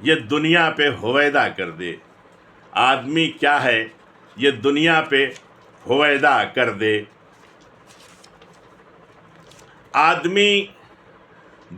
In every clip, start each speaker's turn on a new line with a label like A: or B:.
A: یہ دنیا پہ ہویدا کر دے. آدمی کیا ہے یہ دنیا پہ ہویدا کر دے. آدمی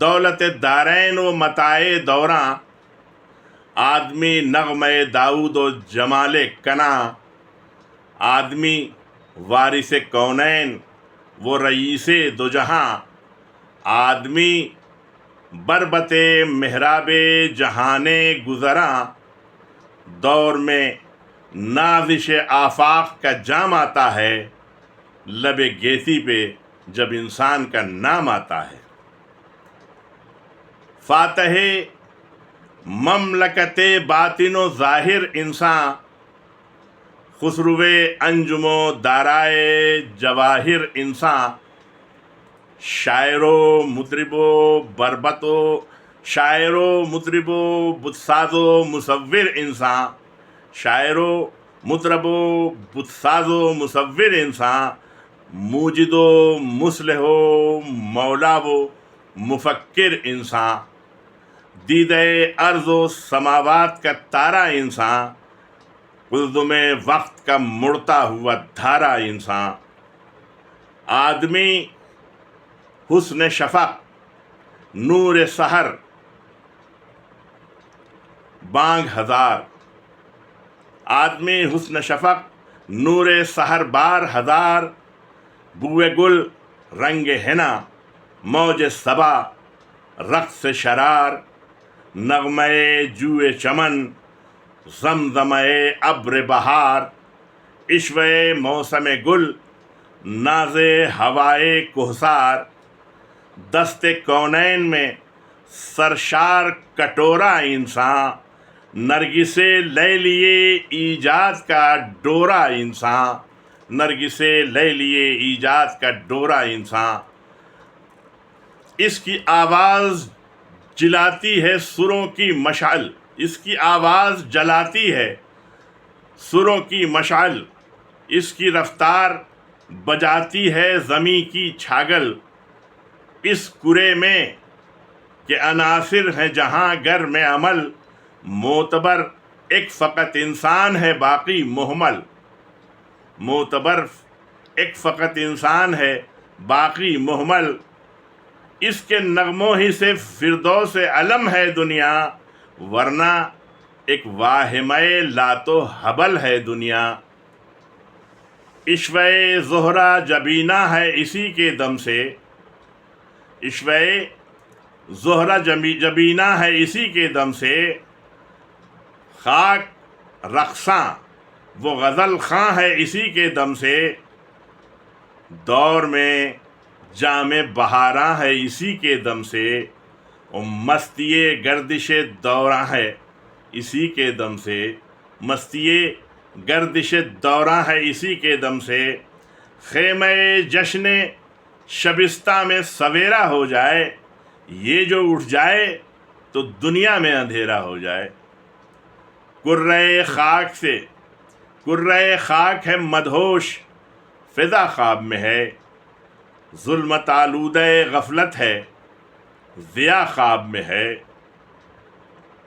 A: دولت دارین و متاع دوراں، آدمی نغمہ داؤد و جمال کنا، آدمی وارث کونین وہ رئیس دو جہاں، آدمی بربت محراب جہان گزراں. دور میں نازش آفاق کا جام آتا ہے، لب گیتی پہ جب انسان کا نام آتا ہے. فاتح مملکت باطن و ظاہر انسان، خسرو انجم و دارائے جواہر انسان. شاعر و مطرب و بربط و شاعر و مطرب و بتساز و مصور انسان. شاعر و مطرب و بتساز و مصور انسان. موجد و مصلح و مولا و مفکر انسان. دیدہ ارض و سماوات کا تارا انسان. قلزم وقت کا مڑتا ہوا دھارا انسان. آدمی حسن شفق نور سحر بانگ ہزار. آدمی حسن شفق نور سحر بار ہزار. بوئے گل رنگ ہنا موج صبا رقص شرار. نغمہ جوئے چمن زمزمہ ابر بہار. عشوہ موسم گل ناز ہوائے کوہسار. دست کونین میں سرشار کٹورا انسان. نرگس لیلیے ایجاد کا ڈورا انسان. نرگس لیلیے ایجاد کا ڈورا انسان. اس کی آواز جلاتی ہے سروں کی مشعل. اس کی آواز جلاتی ہے سروں کی مشعل. اس کی رفتار بجاتی ہے زمیں کی چھاگل. اس کرے میں کہ عناصر ہیں جہاں گر میں عمل. معتبر ایک فقط انسان ہے باقی مہمل. معتبر ایک فقط انسان ہے باقی مہمل. اس کے نغموں ہی سے فردوس علم ہے دنیا، ورنہ ایک واہمہ لات و حبل ہے دنیا. عشوہ زہرہ جبینہ ہے اسی کے دم سے. عشوہ زہرہ جبینہ ہے اسی کے دم سے. خاک رقصاں وہ غزل خواں ہے اسی کے دم سے. دور میں جام بہاراں ہے اسی کے دم سے. اور مستی گردش دوراں ہے اسی کے دم سے. مستی گردش دوراں ہے اسی کے دم سے. خیمہ جشن شبستہ میں سویرا ہو جائے، یہ جو اٹھ جائے تو دنیا میں اندھیرا ہو جائے. کرۂ خاک سے کرۂ خاک ہے مدہوش فضا خواب میں ہے. ظلمت آلودہ غفلت ہے ضیا خواب میں ہے.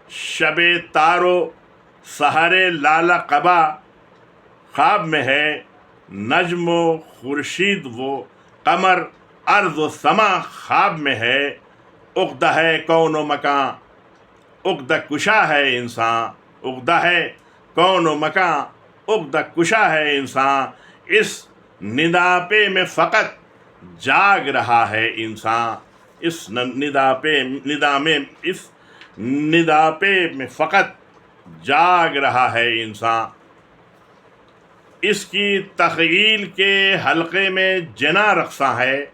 A: شب تار و سحر لالہ قبا خواب میں ہے. نجم و خورشید و قمر ارض و سما خواب میں ہے. عقدہ ہے کون و مکان عقدہ کشا ہے انسان. عقدہ ہے کون و مکان عقدہ کشا ہے انسان. اس نداپے میں فقط جاگ رہا ہے انسان. اس نداپے میں فقط جاگ رہا ہے انسان. اس کی تخیل کے حلقے میں جنا رقصاں ہے.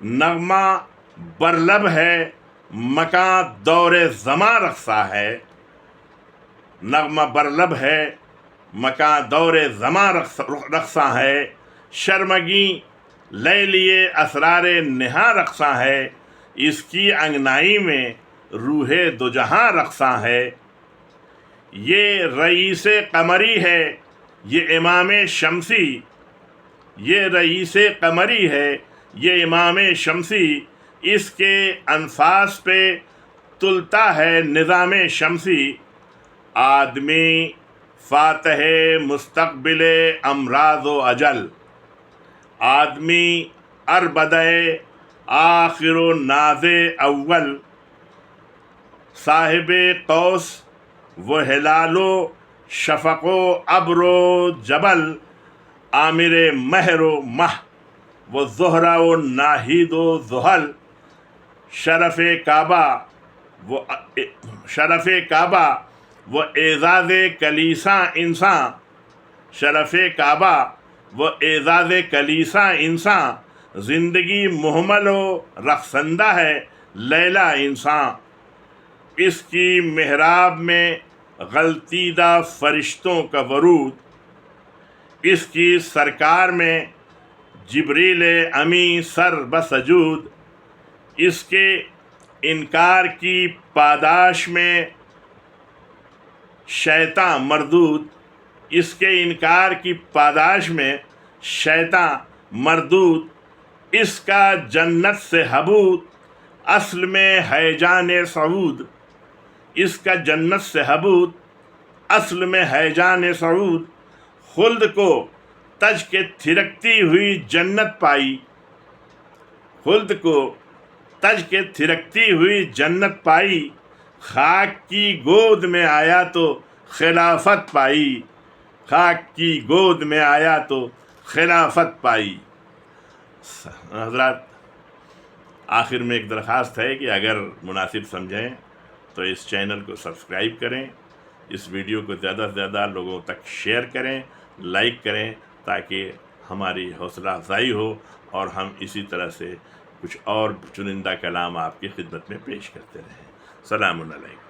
A: نغمہ برلب ہے مکاں دور زماں رقصاں ہے. نغمہ برلب ہے مکاں دور زماں رقصاں ہے. شرمگیں لیلیے اسرار نہاں رقصاں ہے. اس کی انگنائی میں روح دو جہاں رقصاں ہے. یہ رئیس قمری ہے یہ امام شمسی. یہ رئیس قمری ہے یہ امام شمسی. اس کے انفاس پہ تلتا ہے نظام شمسی، آدمی فاتح مستقبل امراض و اجل، آدمی اربدے آخر و ناز اول، صاحب قوس و ہلال و شفق و ابر و جبل، عامر مہر و مہ و زہرہ و ناہید و زحل، شرف کعبہ و اعزاز کلیساں انسان، شرف کعبہ و اعزاز کلیساں انسان، زندگی محمل و رقصندہ ہے لیلا انسان، اس کی محراب میں غلطیدہ فرشتوں کا ورود، اس کی سرکار میں جبریل امی سر بسجود، اس کے انکار کی پاداش میں شیطاں مردود، اس کے انکار کی پاداش میں شیطاں مردود، اس کا جنت سے حبود اصل میں ہیجان صعود، اس کا جنت سے حبود اصل میں ہیجان صعود، خلد کو تج کے تھرکتی ہوئی جنت پائی، خلد کو تج کے تھرکتی ہوئی جنت پائی، خاک کی گود میں آیا تو خلافت پائی، خاک کی گود میں آیا تو خلافت پائی۔ حضرات، آخر میں ایک درخواست ہے کہ اگر مناسب سمجھیں تو اس چینل کو سبسکرائب کریں، اس ویڈیو کو زیادہ سے زیادہ لوگوں تک شیئر کریں، لائک کریں، تاکہ ہماری حوصلہ افزائی ہو اور ہم اسی طرح سے کچھ اور چنندہ کلام آپ کی خدمت میں پیش کرتے رہیں۔ سلام علیکم۔